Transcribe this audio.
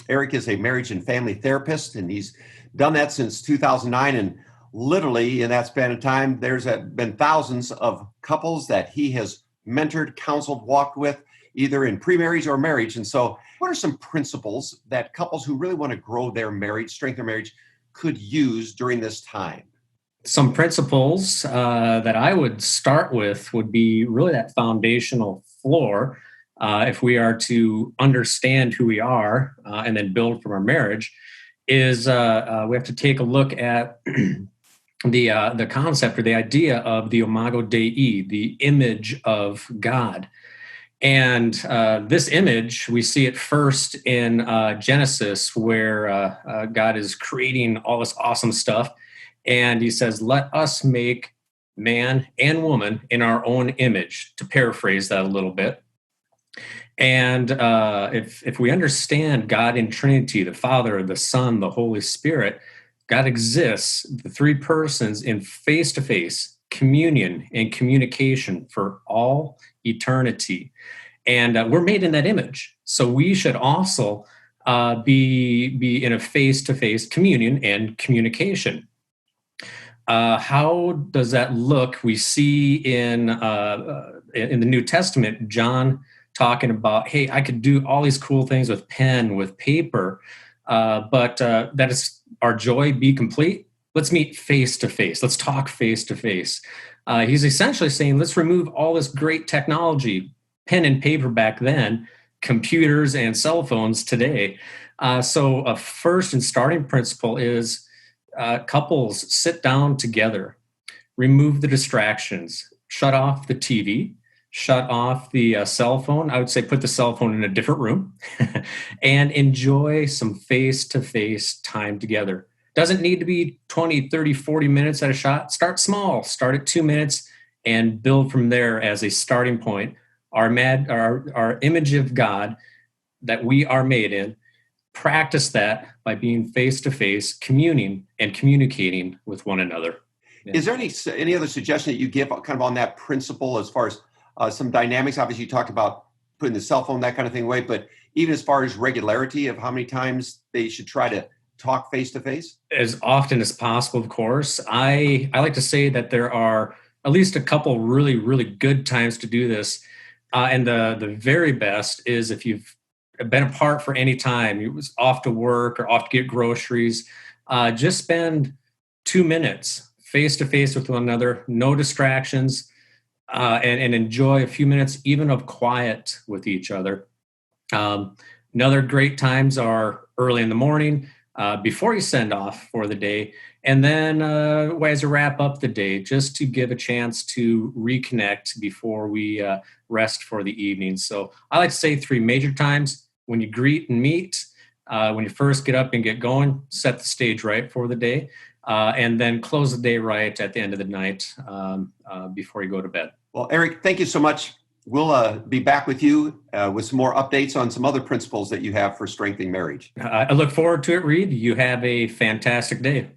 Eric is a marriage and family therapist, and he's done that since 2009. And literally, in that span of time, there's been thousands of couples that he has mentored, counseled, walked with, either in pre-marriage or marriage. And so, what are some principles that couples who really want to grow their marriage, strengthen their marriage, could use during this time? Some principles that I would start with would be really that foundational floor. If we are to understand who we are and then build from our marriage, is we have to take a look at the concept or the idea of the imago Dei, the image of God. And this image, we see it first in Genesis, where God is creating all this awesome stuff. And he says, let us make man and woman in our own image, to paraphrase that a little bit. And if we understand God in Trinity, the Father, the Son, the Holy Spirit, God exists, the three persons in face-to-face communion and communication for all eternity. And we're made in that image. So we should also be in a face-to-face communion and communication. How does that look? We see in the New Testament, John talking about, hey, I could do all these cool things with pen, with paper, but that is our joy be complete. Let's meet face to face. Let's talk face to face. He's essentially saying, let's remove all this great technology, pen and paper back then, computers and cell phones today. So a first and starting principle is couples sit down together, remove the distractions, shut off the TV, shut off the cell phone. I would say put the cell phone in a different room and enjoy some face-to-face time together. Doesn't need to be 20, 30, 40 minutes at a shot. Start small. Start at 2 minutes and build from there as a starting point. Our image of God that we are made in, practice that by being face-to-face, communing and communicating with one another. Yeah. Is there any other suggestion that you give kind of on that principle as far as some dynamics? Obviously, you talked about putting the cell phone, that kind of thing away, but even as far as regularity of how many times they should try to talk face-to-face? As often as possible, of course. I like to say that there are at least a couple really, really good times to do this. And the very best is if you've been apart for any time, you was off to work or off to get groceries, just spend 2 minutes face-to-face with one another, no distractions, and enjoy a few minutes even of quiet with each other. Another great times are early in the morning, before you send off for the day, and then as you wrap up the day, just to give a chance to reconnect before we rest for the evening. So I like to say 3 major times: when you greet and meet, when you first get up and get going, set the stage right for the day, and then close the day right at the end of the night before you go to bed. Well, Eric, thank you so much. We'll be back with you with some more updates on some other principles that you have for strengthening marriage. I look forward to it, Reed. You have a fantastic day.